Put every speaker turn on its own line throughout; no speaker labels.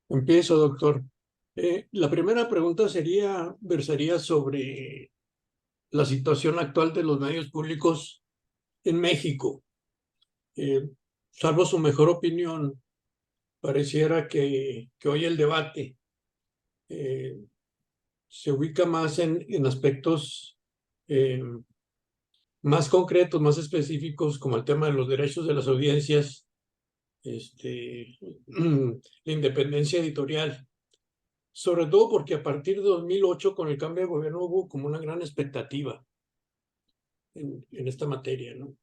Empiezo, doctor. La primera pregunta versaría sobre la situación actual de los medios públicos en México. Eh, Salvo su mejor opinión, pareciera que hoy el debate eh, se ubica más en aspectos eh, más concretos, más específicos, como el tema de los derechos de las audiencias, la independencia editorial. Sobre todo porque a partir de 2008, con el cambio de gobierno, hubo como una gran expectativa en esta materia, ¿no?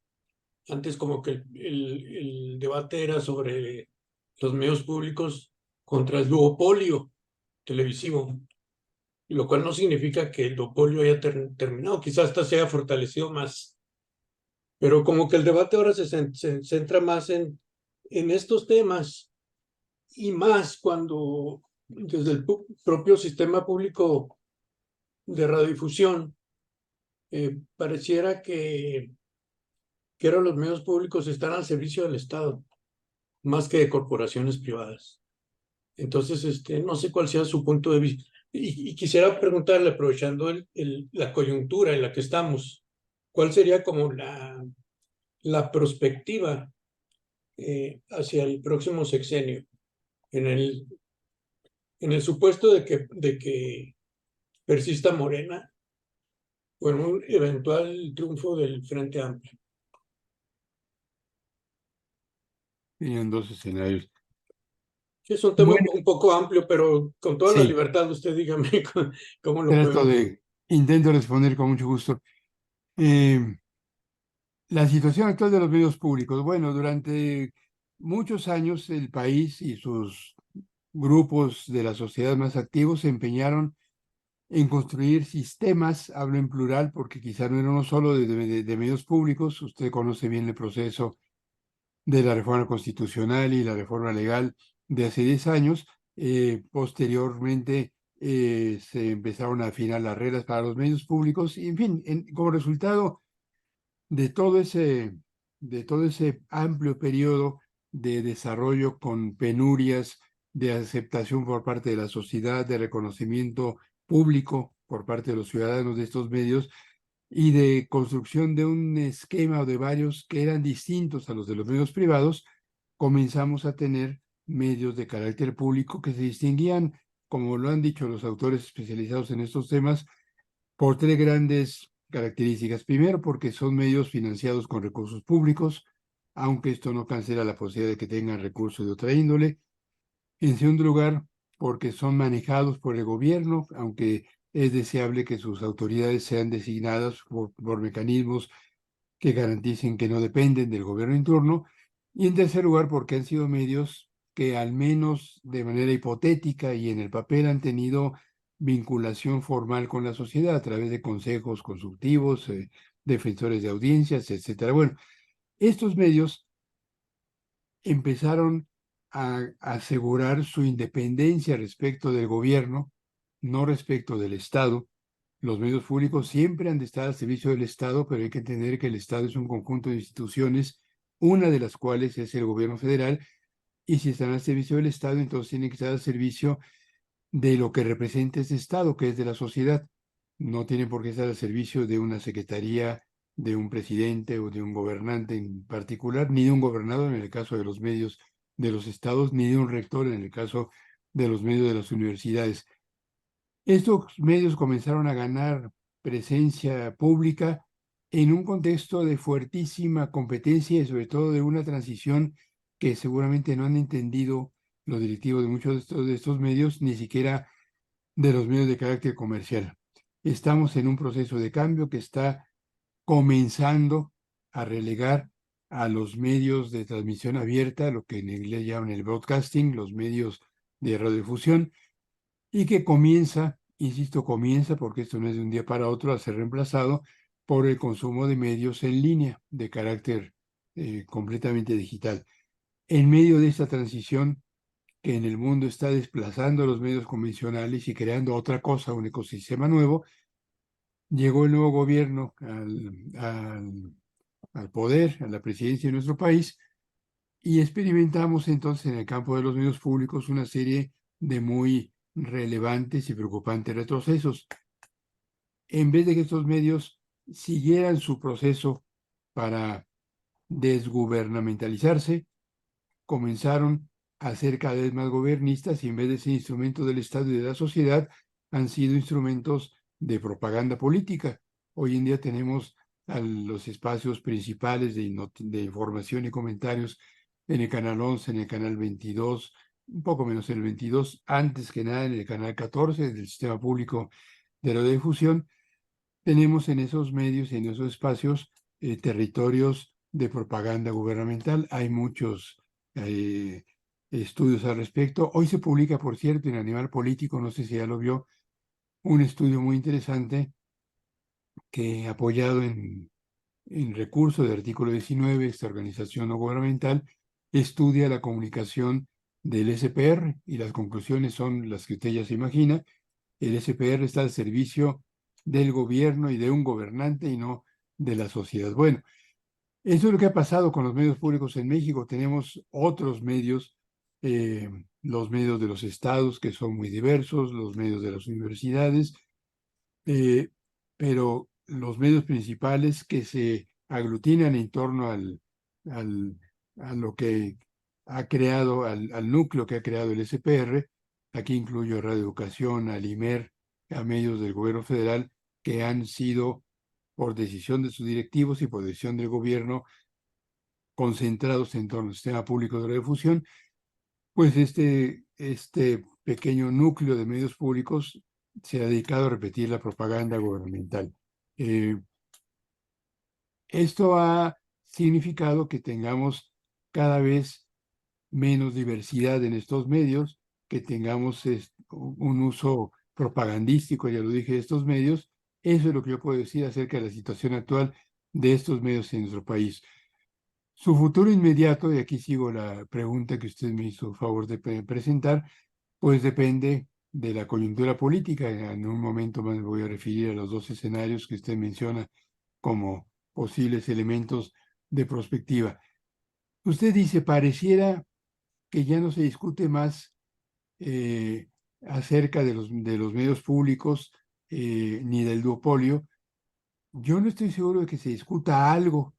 Antes como que el debate era sobre los medios públicos contra el duopolio televisivo, lo cual no significa que el duopolio haya terminado, quizás hasta se haya fortalecido más, pero como que el debate ahora se centra más en estos temas y más cuando desde el propio sistema público de radiodifusión pareciera que ahora los medios públicos están al servicio del Estado, más que de corporaciones privadas. Entonces, no sé cuál sea su punto de vista. Y quisiera preguntarle, aprovechando la coyuntura en la que estamos, ¿cuál sería como la perspectiva hacia el próximo sexenio en el supuesto de que persista Morena o en un eventual triunfo del Frente Amplio?
En dos escenarios.
Sí, es un tema
Bueno,
un poco amplio, pero con toda la
sí,
libertad, usted dígame cómo lo puede
trato
ver.
intento responder con mucho gusto. Eh, la situación actual de los medios públicos. Bueno, durante muchos años el país y sus grupos de la sociedad más activos se empeñaron en construir sistemas, hablo en plural porque quizá no era uno solo de medios públicos. Usted conoce bien el proceso de la reforma constitucional y la reforma legal de hace 10 años. Posteriormente se empezaron a afinar las reglas para los medios públicos y, en fin, como resultado de de todo ese amplio periodo de desarrollo con penurias, de aceptación por parte de la sociedad, de reconocimiento público por parte de los ciudadanos de estos medios, y de construcción de un esquema o de varios que eran distintos a los de los medios privados, comenzamos a tener medios de carácter público que se distinguían, como lo han dicho los autores especializados en estos temas, por tres grandes características. Primero, porque son medios financiados con recursos públicos, aunque esto no cancela la posibilidad de que tengan recursos de otra índole. En segundo lugar, porque son manejados por el gobierno, aunque es deseable que sus autoridades sean designadas por mecanismos que garanticen que no dependen del gobierno en turno. Y en tercer lugar, porque han sido medios que al menos de manera hipotética y en el papel han tenido vinculación formal con la sociedad a través de consejos consultivos, defensores de audiencias, etcétera. Bueno, estos medios empezaron a asegurar su independencia respecto del gobierno, no respecto del Estado. Los medios públicos siempre han de estar al servicio del Estado, pero hay que entender que el Estado es un conjunto de instituciones, una de las cuales es el gobierno federal, y si están al servicio del Estado, entonces tienen que estar al servicio de lo que representa ese Estado, que es de la sociedad. No tienen por qué estar al servicio de una secretaría, de un presidente o de un gobernante en particular, ni de un gobernador en el caso de los medios de los estados, ni de un rector en el caso de los medios de las universidades. Estos medios comenzaron a ganar presencia pública en un contexto de fuertísima competencia y sobre todo de una transición que seguramente no han entendido los directivos de muchos de estos medios, ni siquiera de los medios de carácter comercial. Estamos en un proceso de cambio que está comenzando a relegar a los medios de transmisión abierta, lo que en inglés llaman el broadcasting, los medios de radiodifusión, y que comienza, insisto, comienza porque esto no es de un día para otro, a ser reemplazado por el consumo de medios en línea de carácter completamente digital. En medio de esta transición que en el mundo está desplazando a los medios convencionales y creando otra cosa, un ecosistema nuevo, llegó el nuevo gobierno al poder, a la presidencia de nuestro país, y experimentamos entonces en el campo de los medios públicos una serie de muy relevantes y preocupantes retrocesos. En vez de que estos medios siguieran su proceso para desgubernamentalizarse, comenzaron a ser cada vez más gobernistas y en vez de ser instrumentos del Estado y de la sociedad, han sido instrumentos de propaganda política. Hoy en día tenemos a los espacios principales de información y comentarios en el canal 11, en el canal 22, un poco menos en el 22, antes que nada en el canal 14 del sistema público de radiodifusión. Tenemos en esos medios y en esos espacios territorios de propaganda gubernamental. Hay muchos estudios al respecto. Hoy se publica, por cierto, en Animal Político, no sé si ya lo vio, un estudio muy interesante que apoyado en recurso de artículo 19, esta organización no gubernamental, estudia la comunicación del SPR y las conclusiones son las que usted ya se imagina. El SPR está al servicio del gobierno y de un gobernante y no de la sociedad. Bueno, eso es lo que ha pasado con los medios públicos en México. Tenemos otros medios, los medios de los estados, que son muy diversos, los medios de las universidades, pero los medios principales que se aglutinan en torno al, a lo que ha creado, al núcleo que ha creado el SPR, aquí incluyo Radio Educación, al IMER, a medios del gobierno federal que han sido, por decisión de sus directivos y por decisión del gobierno, concentrados en torno al sistema público de radiodifusión, pues este pequeño núcleo de medios públicos se ha dedicado a repetir la propaganda gubernamental. Esto ha significado que tengamos cada vez menos diversidad en estos medios, que tengamos un uso propagandístico, ya lo dije, de estos medios. Eso es lo que yo puedo decir acerca de la situación actual de estos medios en nuestro país. Su futuro inmediato, y aquí sigo la pregunta que usted me hizo favor de presentar, pues depende de la coyuntura política. En un momento más me voy a referir a los dos escenarios que usted menciona como posibles elementos de prospectiva. Usted dice, pareciera que ya no se discute más acerca de los medios públicos ni del duopolio. Yo no estoy seguro de que se discuta algo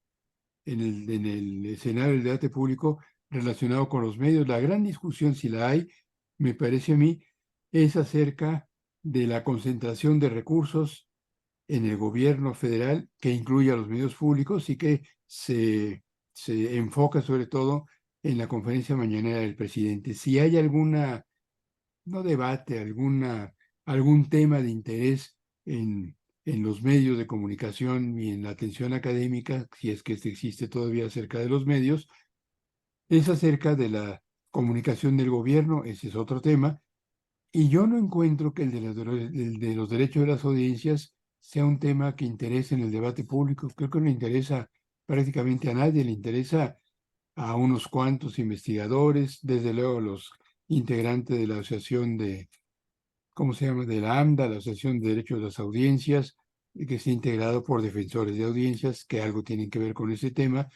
en el escenario del debate público relacionado con los medios. La gran discusión, si la hay, me parece a mí, es acerca de la concentración de recursos en el gobierno federal que incluye a los medios públicos y que se enfoca sobre todo en la conferencia mañanera del presidente. Si hay no debate, algún tema de interés en los medios de comunicación y en la atención académica, si es que existe todavía acerca de los medios, es acerca de la comunicación del gobierno, ese es otro tema, y yo no encuentro que el de los derechos de las audiencias sea un tema que interese en el debate público. Creo que no le interesa prácticamente a nadie, le interesa a unos cuantos investigadores, desde luego los integrantes de la asociación ¿cómo se llama?, de la AMDA, la Asociación de Derechos de las Audiencias, que está integrado por defensores de audiencias que algo tienen que ver con ese tema.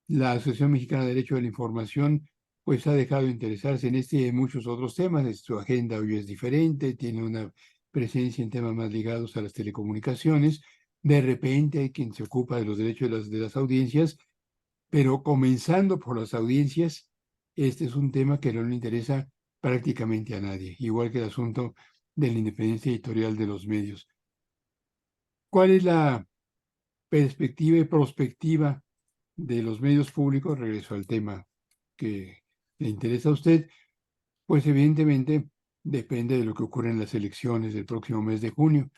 La Asociación Mexicana de Derecho de la Información, pues ha dejado de interesarse en este y en muchos otros temas. Su agenda hoy es diferente, tiene una presencia en temas más ligados a las telecomunicaciones. De repente hay quien se ocupa de los derechos de las audiencias, pero comenzando por las audiencias, este es un tema que no le interesa prácticamente a nadie, igual que el asunto de la independencia editorial de los medios. ¿Cuál es la perspectiva y prospectiva de los medios públicos? Regreso al tema que le interesa a usted. Pues evidentemente depende de lo que ocurra en las elecciones del próximo mes de junio.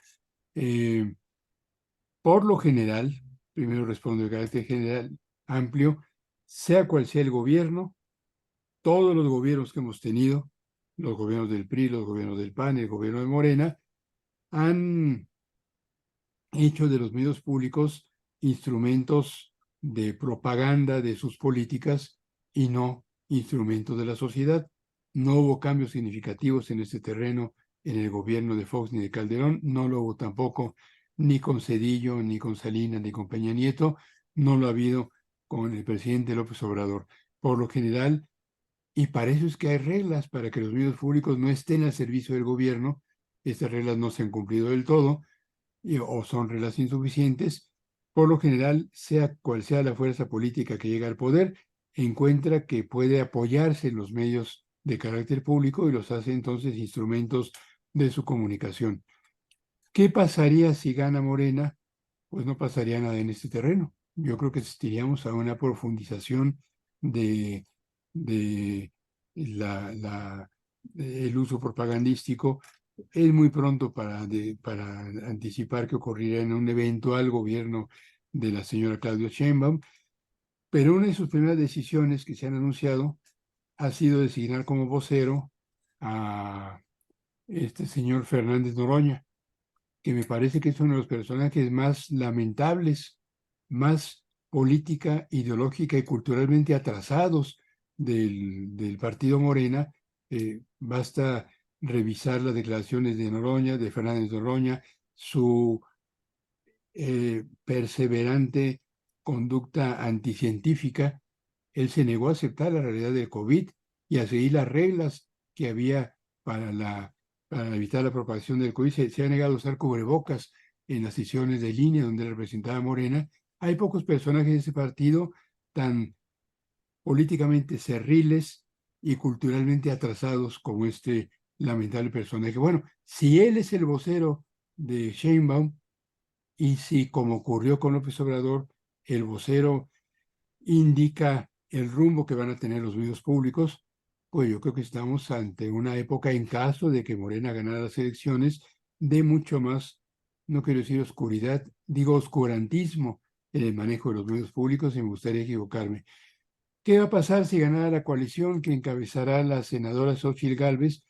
Por lo general, primero respondo de carácter general, amplio, sea cual sea el gobierno, todos los gobiernos que hemos tenido, los gobiernos del PRI, los gobiernos del PAN, el gobierno de Morena, han hecho de los medios públicos instrumentos de propaganda de sus políticas y no instrumentos de la sociedad. No hubo cambios significativos en este terreno en el gobierno de Fox ni de Calderón, no lo hubo tampoco ni con Zedillo, ni con Salinas, ni con Peña Nieto, no lo ha habido con el presidente López Obrador. Por lo general, Y para eso es que hay reglas, para que los medios públicos no estén al servicio del gobierno. Estas reglas no se han cumplido del todo o son reglas insuficientes. Por lo general, sea cual sea la fuerza política que llega al poder, encuentra que puede apoyarse en los medios de carácter público y los hace entonces instrumentos de su comunicación. ¿Qué pasaría si gana Morena? Pues no pasaría nada en este terreno. Yo creo que asistiríamos a una profundización de, de el uso propagandístico. Es muy pronto para anticipar que ocurrirá en un eventual gobierno de la señora Claudia Sheinbaum, pero una de sus primeras decisiones que se han anunciado ha sido designar como vocero a este señor Fernández Noroña, que me parece que es uno de los personajes más lamentables, más política, ideológica y culturalmente atrasados del partido Morena. Basta revisar las declaraciones de Noroña, de Fernández Noroña, su perseverante conducta anticientífica. Él se negó a aceptar la realidad del COVID y a seguir las reglas que había para evitar la propagación del COVID. Se ha negado a usar cubrebocas en las sesiones de línea donde representaba a Morena. Hay pocos personajes de ese partido tan políticamente cerriles y culturalmente atrasados como este lamentable personaje. Bueno, si él es el vocero de Sheinbaum y si, como ocurrió con López Obrador, el vocero indica el rumbo que van a tener los medios públicos, pues yo creo que estamos ante una época, en caso de que Morena ganara las elecciones, de mucho más, no quiero decir oscuridad, digo oscurantismo en el manejo de los medios públicos, y me gustaría equivocarme. ¿Qué va a pasar si ganara la coalición que encabezará la senadora Xóchitl Gálvez?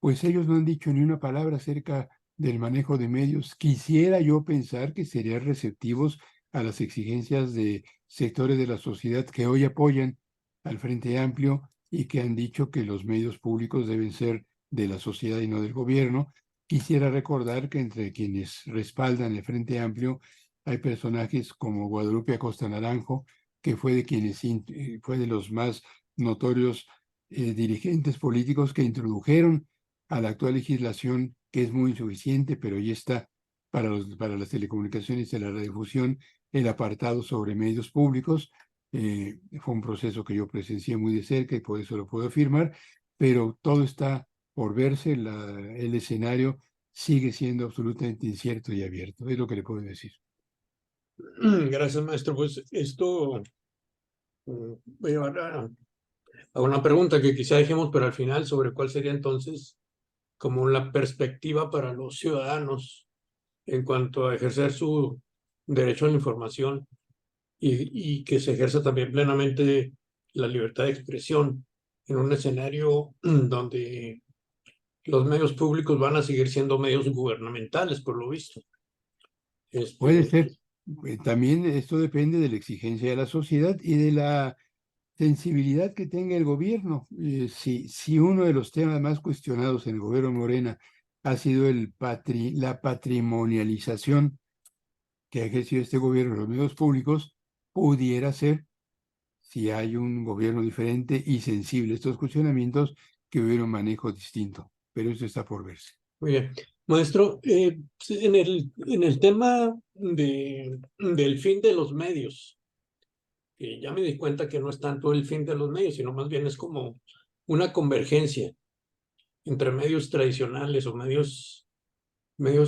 Pues ellos no han dicho ni una palabra acerca del manejo de medios. Quisiera yo pensar que serían receptivos a las exigencias de sectores de la sociedad que hoy apoyan al Frente Amplio y que han dicho que los medios públicos deben ser de la sociedad y no del gobierno. Quisiera recordar que entre quienes respaldan el Frente Amplio hay personajes como Guadalupe Acosta Naranjo, que fue de los más notorios dirigentes políticos que introdujeron a la actual legislación, que es muy insuficiente, pero ya está para las telecomunicaciones y la radiodifusión, el apartado sobre medios públicos. Fue un proceso que yo presencié muy de cerca y por eso lo puedo afirmar, pero todo está por verse. El escenario sigue siendo absolutamente incierto y abierto, es lo que le puedo decir.
Gracias, maestro. Pues esto voy a llevar a una pregunta que quizá dejemos para el final sobre cuál sería entonces como la perspectiva para los ciudadanos en cuanto a ejercer su derecho a la información y que se ejerza también plenamente la libertad de expresión en un escenario donde los medios públicos van a seguir siendo medios gubernamentales, por lo visto.
Puede
Este,
ser. También esto depende de la exigencia de la sociedad y de la sensibilidad que tenga el gobierno. Si uno de los temas más cuestionados en el gobierno Morena ha sido la patrimonialización que ha ejercido este gobierno en los medios públicos, pudiera ser, si hay un gobierno diferente y sensible a estos cuestionamientos, que hubiera un manejo distinto. Pero eso está por verse.
Muy bien. Maestro, en el tema del fin de los medios, que ya me di cuenta que no es tanto el fin de los medios, sino más bien es como una convergencia entre medios tradicionales o medios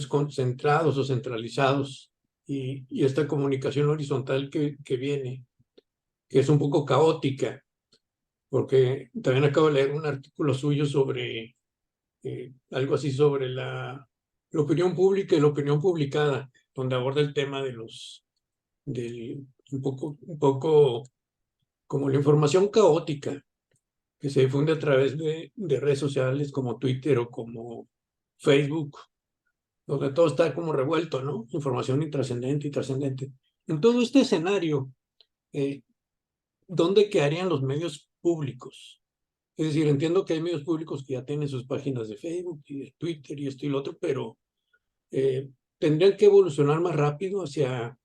concentrados o centralizados y esta comunicación horizontal que viene, que es un poco caótica, porque también acabo de leer un artículo suyo sobre algo así sobre la opinión pública y la opinión publicada, donde aborda el tema un poco como la información caótica que se difunde a través de redes sociales como Twitter o como Facebook, donde todo está como revuelto, ¿no? Información intrascendente y trascendente. En todo este escenario, eh, ¿dónde quedarían los medios públicos? Es decir, entiendo que hay medios públicos que ya tienen sus páginas de Facebook y de Twitter y esto y lo otro, pero tendrían que evolucionar más rápido hacia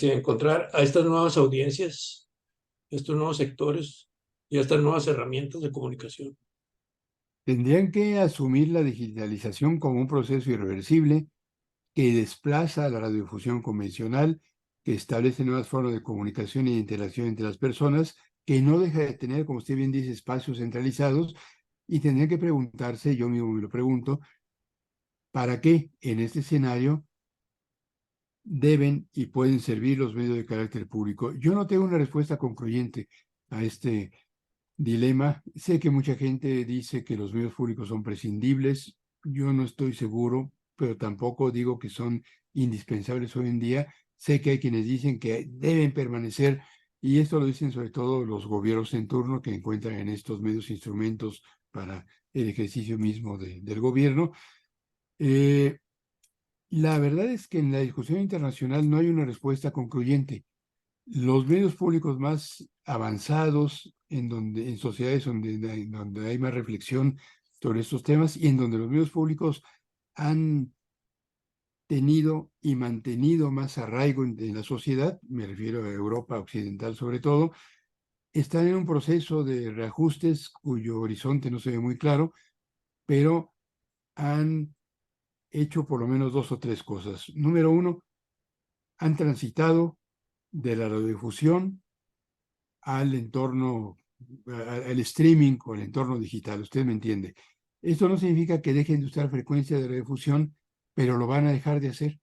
encontrar a estas nuevas audiencias, estos nuevos sectores, y hasta nuevas herramientas de comunicación.
Tendrían que asumir la digitalización como un proceso irreversible que desplaza a la radiodifusión convencional, que establece nuevas formas de comunicación y de interacción entre las personas, que no deja de tener, como usted bien dice, espacios centralizados, y tendrían que preguntarse, yo mismo me lo pregunto, ¿para qué en este escenario deben y pueden servir los medios de carácter público? Yo no tengo una respuesta concluyente a este dilema. Sé que mucha gente dice que los medios públicos son prescindibles. Yo no estoy seguro, pero tampoco digo que son indispensables hoy en día. Sé que hay quienes dicen que deben permanecer, y esto lo dicen sobre todo los gobiernos en turno que encuentran en estos medios instrumentos para el ejercicio mismo del gobierno. Eh, la verdad es que en la discusión internacional no hay una respuesta concluyente. Los medios públicos más avanzados, en sociedades donde hay más reflexión sobre estos temas y en donde los medios públicos han tenido y mantenido más arraigo en la sociedad, me refiero a Europa occidental sobre todo, están en un proceso de reajustes cuyo horizonte no se ve muy claro, pero han hecho por lo menos dos o tres cosas. Número uno, han transitado de la radiodifusión al entorno, al streaming o al entorno digital, usted me entiende. Esto no significa que dejen de usar frecuencia de redifusión, pero lo van a dejar de hacer.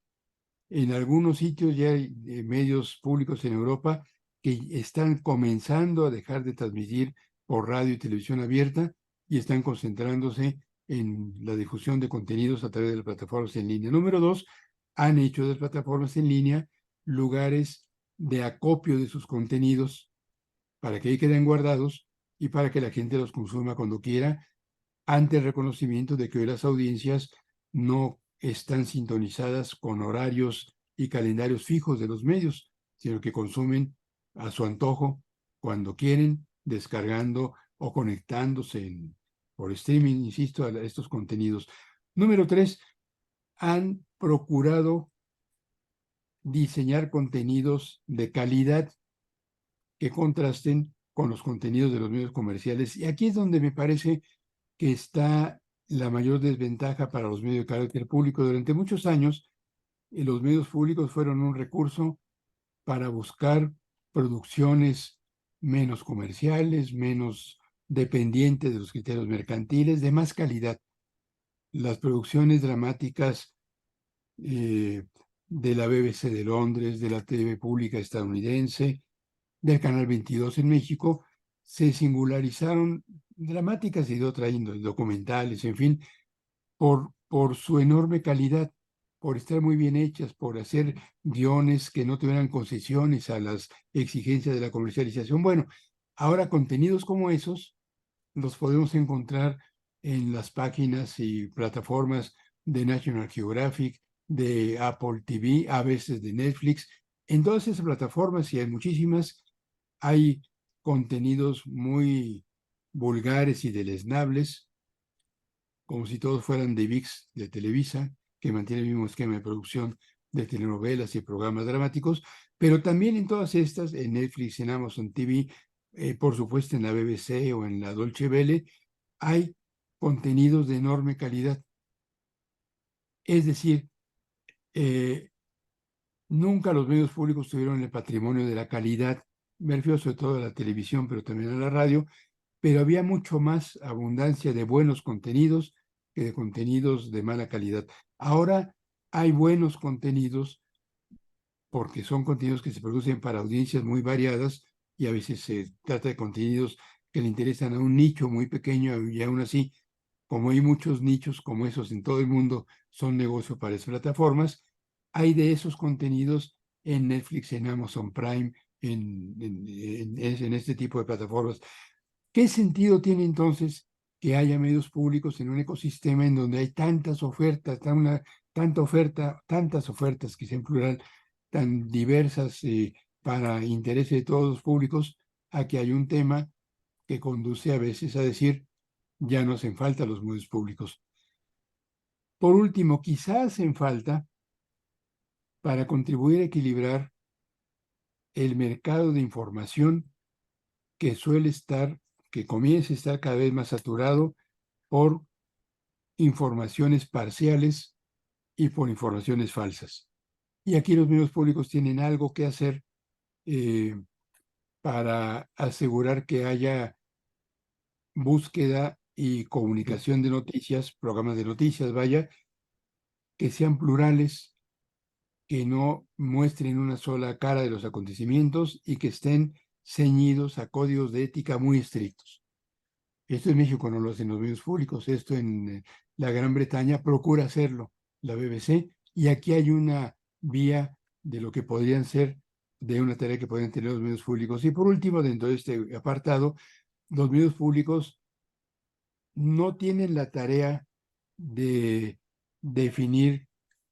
En algunos sitios ya hay medios públicos en Europa que están comenzando a dejar de transmitir por radio y televisión abierta y están concentrándose en la difusión de contenidos a través de las plataformas en línea. Número dos, han hecho de las plataformas en línea lugares de acopio de sus contenidos para que ahí queden guardados y para que la gente los consuma cuando quiera, ante el reconocimiento de que hoy las audiencias no están sintonizadas con horarios y calendarios fijos de los medios, sino que consumen a su antojo, cuando quieren, descargando o conectándose por streaming, insisto, a estos contenidos. Número tres, han procurado diseñar contenidos de calidad que contrasten con los contenidos de los medios comerciales. Y aquí es donde me parece que está la mayor desventaja para los medios de carácter público. Durante muchos años, los medios públicos fueron un recurso para buscar producciones menos comerciales, menos dependientes de los criterios mercantiles, de más calidad. Las producciones dramáticas eh, de la BBC de Londres, de la TV pública estadounidense, del Canal 22 en México, se singularizaron dramáticas y de otra índole, documentales, en fin, por su enorme calidad, por estar muy bien hechas, por hacer guiones que no tuvieran concesiones a las exigencias de la comercialización. Bueno, ahora contenidos como esos los podemos encontrar en las páginas y plataformas de National Geographic, de Apple TV, a veces de Netflix. En todas esas plataformas, y hay muchísimas, hay contenidos muy vulgares y deleznables, como si todos fueran de ViX, de Televisa, que mantiene el mismo esquema de producción de telenovelas y programas dramáticos, pero también en todas estas, en Netflix, en Amazon TV, por supuesto en la BBC o en la Dolce Vele, hay contenidos de enorme calidad. Es decir, eh, nunca los medios públicos tuvieron el patrimonio de la calidad, me refiero sobre todo a la televisión, pero también a la radio, pero había mucho más abundancia de buenos contenidos que de contenidos de mala calidad. Ahora hay buenos contenidos porque son contenidos que se producen para audiencias muy variadas y a veces se trata de contenidos que le interesan a un nicho muy pequeño y aún así, como hay muchos nichos como esos en todo el mundo, son negocio para esas plataformas, hay de esos contenidos en Netflix, en Amazon Prime, en este tipo de plataformas. ¿Qué sentido tiene entonces que haya medios públicos en un ecosistema en donde hay tantas ofertas, tanta oferta, tantas ofertas, quizá en plural, tan diversas para interés de todos los públicos, a que hay un tema que conduce a veces a decir, ya no hacen falta los medios públicos? Por último, quizás hacen falta para contribuir a equilibrar el mercado de información que suele estar que comience a estar cada vez más saturado por informaciones parciales y por informaciones falsas. Y aquí los medios públicos tienen algo que hacer para asegurar que haya búsqueda y comunicación de noticias, programas de noticias, vaya, que sean plurales, que no muestren una sola cara de los acontecimientos y que estén ceñidos a códigos de ética muy estrictos. Esto en México no lo hacen los medios públicos, esto en la Gran Bretaña procura hacerlo la BBC, y aquí hay una vía de lo que podrían ser, de una tarea que podrían tener los medios públicos. Y por último, dentro de este apartado, los medios públicos no tienen la tarea de definir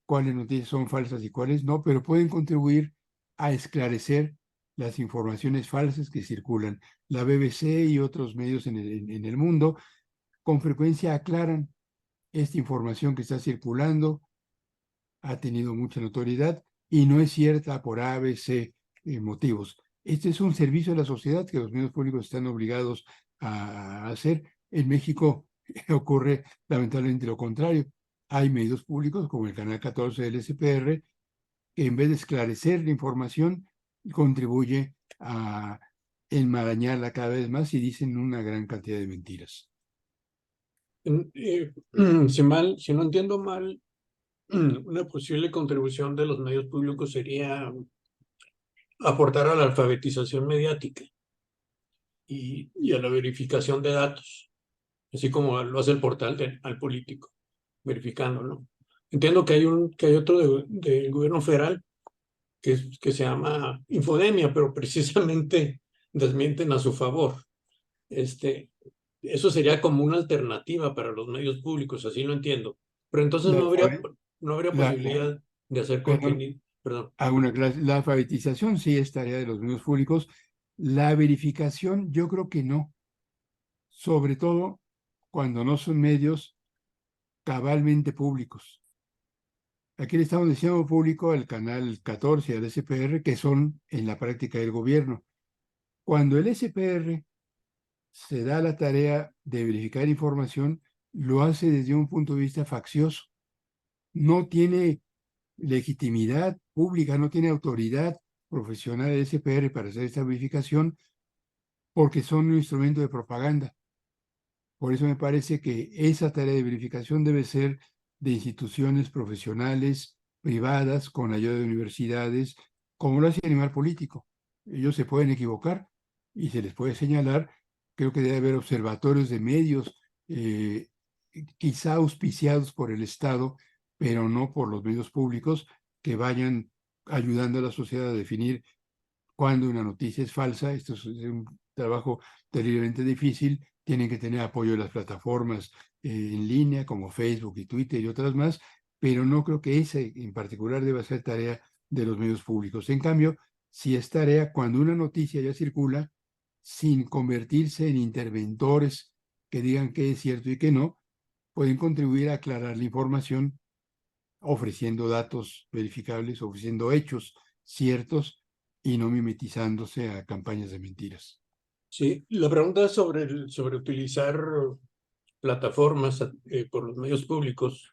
cuáles noticias son falsas y cuáles no, pero pueden contribuir a esclarecer las informaciones falsas que circulan. La BBC y otros medios en el mundo con frecuencia aclaran esta información que está circulando, ha tenido mucha notoriedad y no es cierta por A, B, C motivos. Este es un servicio a la sociedad que los medios públicos están obligados a hacer. En México ocurre lamentablemente lo contrario. Hay medios públicos como el Canal 14 del SPR que en vez de esclarecer la información contribuye a enmarañarla cada vez más y dicen una gran cantidad de mentiras.
Si no entiendo mal, una posible contribución de los medios públicos sería aportar a la alfabetización mediática y a la verificación de datos, así como lo hace el portal al político, verificando, ¿no? Entiendo que hay otro del gobierno federal que se llama Infodemia, pero precisamente desmienten a su favor. Eso sería como una alternativa para los medios públicos, así lo entiendo. Pero entonces
La,
no habría
la,
posibilidad de hacer
perdón,
contenido, perdón.
la alfabetización sí es tarea de los medios públicos. La verificación yo creo que no, sobre todo cuando no son medios cabalmente públicos. Aquí le estamos diciendo público al Canal 14, al SPR, que son en la práctica del gobierno. Cuando el SPR se da la tarea de verificar información, lo hace desde un punto de vista faccioso. No tiene legitimidad pública, no tiene autoridad profesional del SPR para hacer esta verificación porque son un instrumento de propaganda. Por eso me parece que esa tarea de verificación debe ser de instituciones profesionales, privadas, con ayuda de universidades, como lo hace Animal Político. Ellos se pueden equivocar y se les puede señalar. Creo que debe haber observatorios de medios, quizá auspiciados por el Estado, pero no por los medios públicos, que vayan ayudando a la sociedad a definir cuando una noticia es falsa. Esto es un trabajo terriblemente difícil. Tienen que tener apoyo de las plataformas en línea como Facebook y Twitter y otras más, pero no creo que ese en particular deba ser tarea de los medios públicos. En cambio, si es tarea cuando una noticia ya circula, sin convertirse en interventores que digan qué es cierto y qué no, pueden contribuir a aclarar la información ofreciendo datos verificables, ofreciendo hechos ciertos y no mimetizándose a campañas de mentiras.
Sí, la pregunta sobre utilizar plataformas por los medios públicos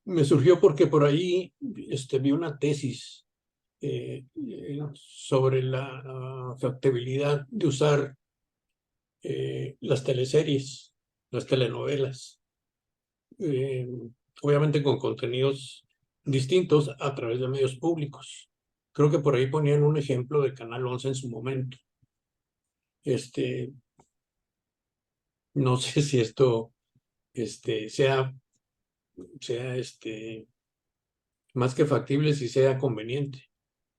me surgió porque por ahí vi una tesis sobre la factibilidad de usar las teleseries, las telenovelas, eh, obviamente con contenidos distintos a través de medios públicos. Creo que por ahí ponían un ejemplo de Canal 11 en su momento. No sé si esto sea más que factible, si sea conveniente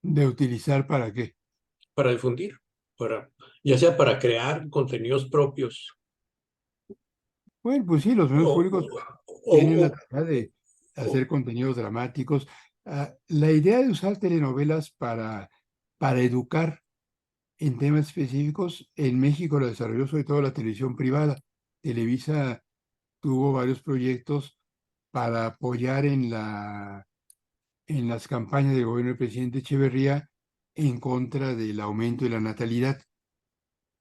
¿De utilizar para qué?
para difundir, ya sea para crear contenidos propios
Bueno, pues sí, los medios
o,
públicos
o,
tienen la
o-
tarea de
o-
hacer contenidos dramáticos. La idea de usar telenovelas para educar en temas específicos, en México la desarrolló sobre todo la televisión privada. Televisa tuvo varios proyectos para apoyar en las campañas del gobierno del presidente Echeverría en contra del aumento de la natalidad.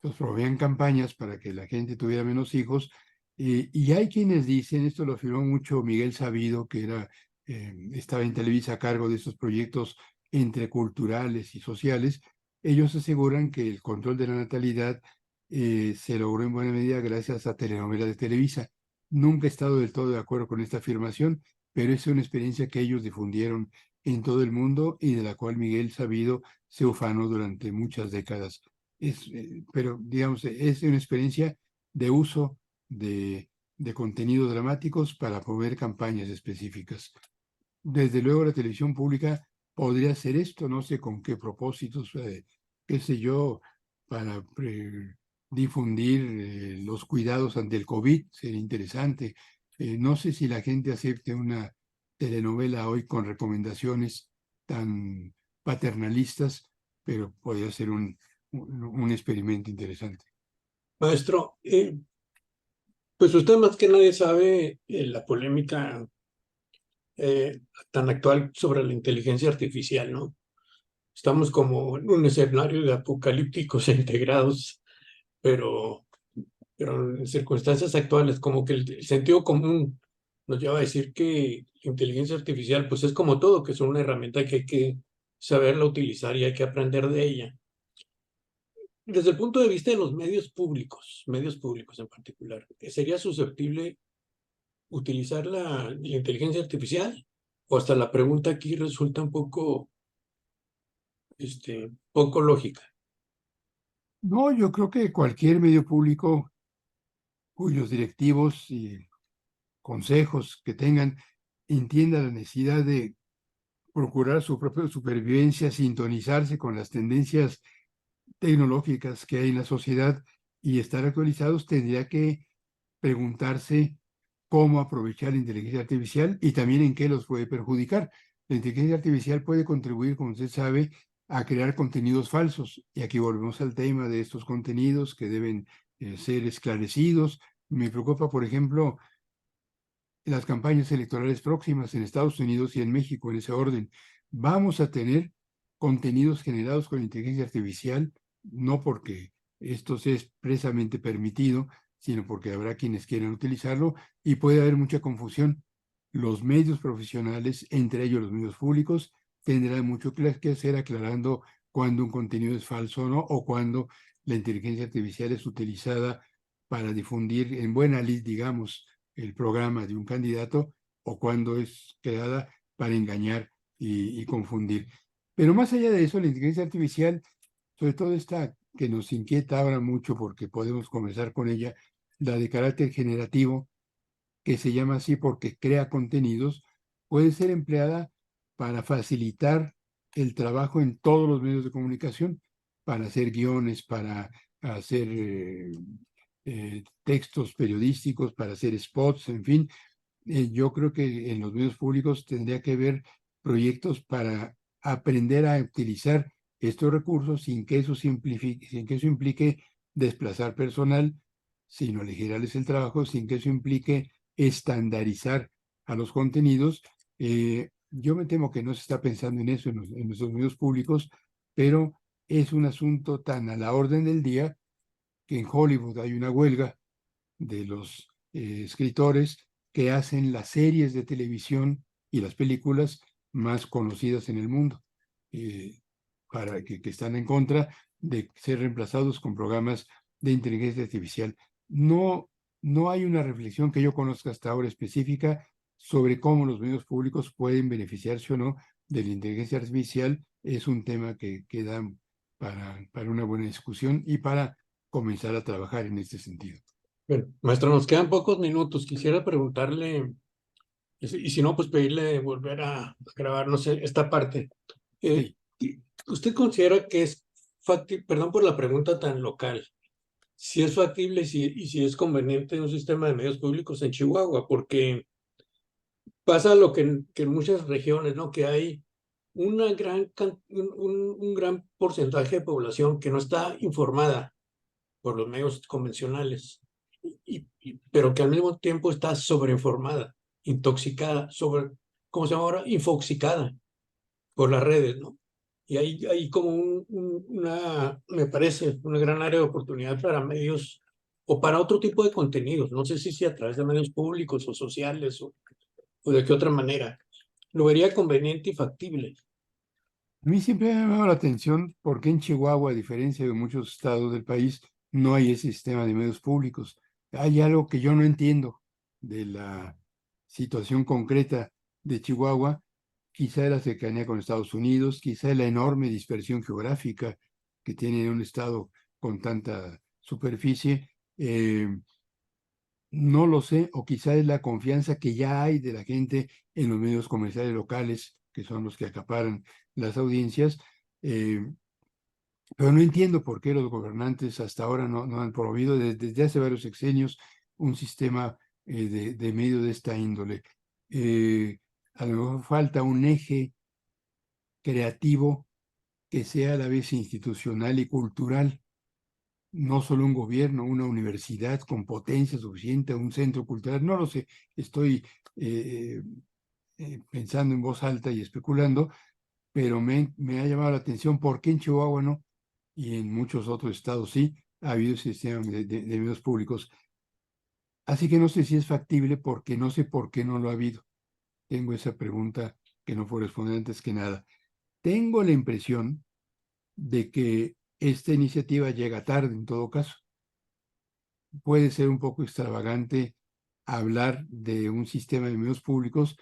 Entonces promovían campañas para que la gente tuviera menos hijos. Y hay quienes dicen, esto lo afirmó mucho Miguel Sabido, que estaba en Televisa a cargo de estos proyectos entre culturales y sociales. Ellos aseguran que el control de la natalidad se logró en buena medida gracias a telenovelas de Televisa. Nunca he estado del todo de acuerdo con esta afirmación, pero es una experiencia que ellos difundieron en todo el mundo y de la cual Miguel Sabido se ufanó durante muchas décadas. Pero digamos, es una experiencia de uso de contenidos dramáticos para promover campañas específicas. Desde luego la televisión pública podría hacer esto, no sé con qué propósitos, qué sé yo, para difundir los cuidados ante el COVID, sería interesante. No sé si la gente acepte una telenovela hoy con recomendaciones tan paternalistas, pero podría ser un experimento interesante.
Maestro, pues usted más que nadie sabe la polémica tan actual sobre la inteligencia artificial, ¿no? Estamos como en un escenario de apocalípticos e integrados, pero, pero en circunstancias actuales, como que el sentido común nos lleva a decir que la inteligencia artificial, pues es como todo, que es una herramienta que hay que saberla utilizar y hay que aprender de ella. Desde el punto de vista de los medios públicos en particular, ¿sería susceptible utilizar la inteligencia artificial? O hasta la pregunta aquí resulta un poco, poco lógica.
No, yo creo que cualquier medio público cuyos directivos y consejos que tengan entienda la necesidad de procurar su propia supervivencia, sintonizarse con las tendencias tecnológicas que hay en la sociedad y estar actualizados, tendría que preguntarse cómo aprovechar la inteligencia artificial y también en qué los puede perjudicar. La inteligencia artificial puede contribuir, como usted sabe, a crear contenidos falsos. Y aquí volvemos al tema de estos contenidos que deben ser esclarecidos. Me preocupa, por ejemplo, las campañas electorales próximas en Estados Unidos y en México, en ese orden. Vamos a tener contenidos generados con inteligencia artificial, no porque esto sea expresamente permitido, sino porque habrá quienes quieran utilizarlo y puede haber mucha confusión. Los medios profesionales, entre ellos los medios públicos, tendrán mucho que hacer aclarando cuando un contenido es falso o no, o cuando la inteligencia artificial es utilizada para difundir en buena lid, digamos, el programa de un candidato o cuando es creada para engañar y confundir. Pero más allá de eso, la inteligencia artificial, sobre todo esta que nos inquieta ahora mucho porque podemos conversar con ella, la de carácter generativo, que se llama así porque crea contenidos, puede ser empleada para facilitar el trabajo en todos los medios de comunicación, para hacer guiones, para hacer textos periodísticos, para hacer spots, en fin. Yo creo que en los medios públicos tendría que haber proyectos para aprender a utilizar estos recursos sin que eso implique desplazar personal, sino aligerarles el trabajo, sin que eso implique estandarizar a los contenidos. Yo me temo que no se está pensando en eso en nuestros medios públicos, pero es un asunto tan a la orden del día que en Hollywood hay una huelga de los escritores que hacen las series de televisión y las películas más conocidas en el mundo, eh, que están en contra de ser reemplazados con programas de inteligencia artificial. No, no hay una reflexión que yo conozca hasta ahora específica sobre cómo los medios públicos pueden beneficiarse o no de la inteligencia artificial. Es un tema que da para una buena discusión y para comenzar a trabajar en este sentido.
Bueno, maestro, nos quedan pocos minutos. Quisiera preguntarle, y si no, pues pedirle volver a grabar, no sé, esta parte. Eh,
Sí.
¿Usted considera que es factible, perdón por la pregunta tan local, si es factible y si es conveniente un sistema de medios públicos en Chihuahua? Porque pasa lo que en muchas regiones, ¿no? Que hay un gran porcentaje de población que no está informada por los medios convencionales, pero que al mismo tiempo está sobreinformada, intoxicada, ¿cómo se llama ahora? Infoxicada por las redes, ¿no? Y hay como me parece, una gran área de oportunidad para medios o para otro tipo de contenidos. No sé si a través de medios públicos o sociales o de qué otra manera. Lo vería conveniente y factible.
A mí siempre me ha llamado la atención por qué en Chihuahua, a diferencia de muchos estados del país, no hay ese sistema de medios públicos. Hay algo que yo no entiendo de la situación concreta de Chihuahua, quizá la cercanía con Estados Unidos, quizá la enorme dispersión geográfica que tiene un estado con tanta superficie. No lo sé, o quizá es la confianza que ya hay de la gente en los medios comerciales locales, que son los que acaparan las audiencias, eh, pero no entiendo por qué los gobernantes hasta ahora no han promovido desde hace varios sexenios un sistema de medio de esta índole. A lo mejor falta un eje creativo que sea a la vez institucional y cultural, no solo un gobierno, una universidad con potencia suficiente, un centro cultural, no lo sé, estoy eh, pensando en voz alta y especulando, pero me ha llamado la atención por qué en Chihuahua no, y en muchos otros estados sí, ha habido sistemas de medios públicos. Así que no sé si es factible porque no sé por qué no lo ha habido. Tengo esa pregunta que no fue responder antes que nada. Tengo la impresión de que esta iniciativa llega tarde en todo caso. Puede ser un poco extravagante hablar de un sistema de medios públicos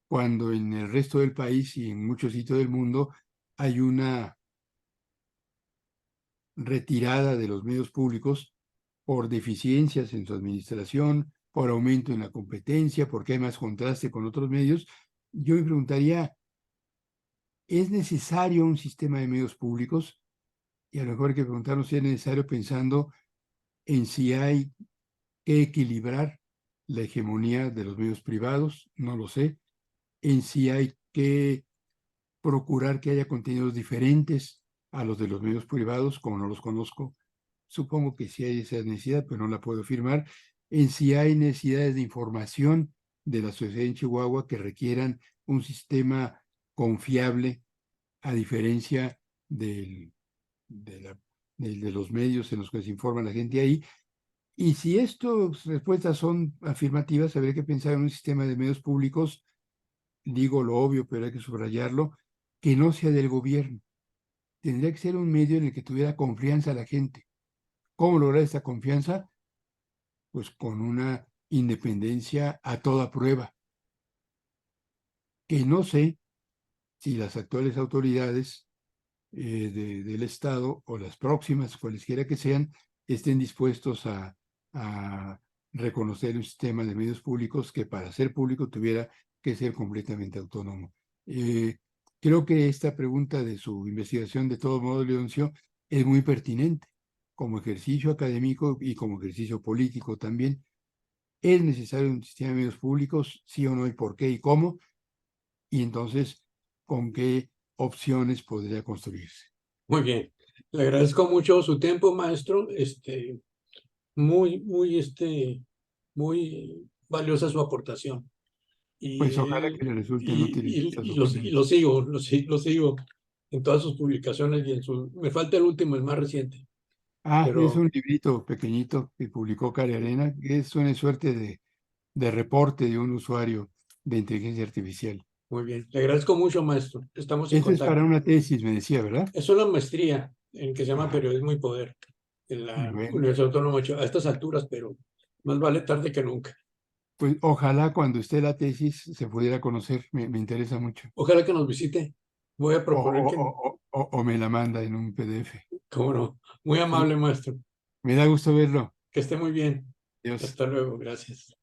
cuando en el resto del país y en muchos sitios del mundo hay una retirada de los medios públicos por deficiencias en su administración, por aumento en la competencia, porque hay más contraste con otros medios. Yo me preguntaría, ¿es necesario un sistema de medios públicos? Y a lo mejor hay que preguntarnos si es necesario pensando en si hay que equilibrar la hegemonía de los medios privados, no lo sé, en si hay que procurar que haya contenidos diferentes a los de los medios privados, como no los conozco. Supongo que sí hay esa necesidad, pero no la puedo afirmar. En si hay necesidades de información de la sociedad en Chihuahua que requieran un sistema confiable, a diferencia del, de los medios en los que se informa la gente ahí. Y si estas respuestas son afirmativas, habría que pensar en un sistema de medios públicos, digo lo obvio, pero hay que subrayarlo, que no sea del gobierno. Tendría que ser un medio en el que tuviera confianza la gente. ¿Cómo lograr esta confianza? Pues con una independencia a toda prueba, que no sé si las actuales autoridades del Estado o las próximas, cualesquiera que sean, estén dispuestos a reconocer un sistema de medios públicos que para ser público tuviera que ser completamente autónomo. Eh, Creo que esta pregunta de su investigación, de todo modo, Leoncio, es muy pertinente como ejercicio académico y como ejercicio político también. ¿Es necesario un sistema de medios públicos? ¿Sí o no? ¿Y por qué y cómo? Y entonces, ¿con qué opciones podría construirse?
Muy bien. Le agradezco mucho su tiempo, maestro. Muy valiosa su aportación.
Pues ojalá
Y,
que le resulten útiles
y,
estas
y, y lo
opiniones.
sigo, lo sigo en todas sus publicaciones y me falta el último, el más reciente,
Ah, es
pero
un librito pequeñito que publicó Cari Arena, que es una suerte de reporte de un usuario de inteligencia artificial.
muy bien. Le agradezco mucho, maestro. Estamos en
Esto es para
contacto.
una tesis, me decía, ¿verdad?
Es una maestría en que se llama
Ah,
Periodismo y Poder en la
bueno,
Universidad Autónoma de Chihuahua, a estas alturas, pero más vale tarde que nunca.
pues ojalá cuando esté la tesis se pudiera conocer, me interesa mucho.
Ojalá que nos visite. Voy a
O,
proponer
o,
que,
o me la manda en un PDF.
cómo no, muy
Sí,
amable, maestro.
me da gusto verlo.
Que esté muy bien.
Dios.
Hasta luego. Gracias.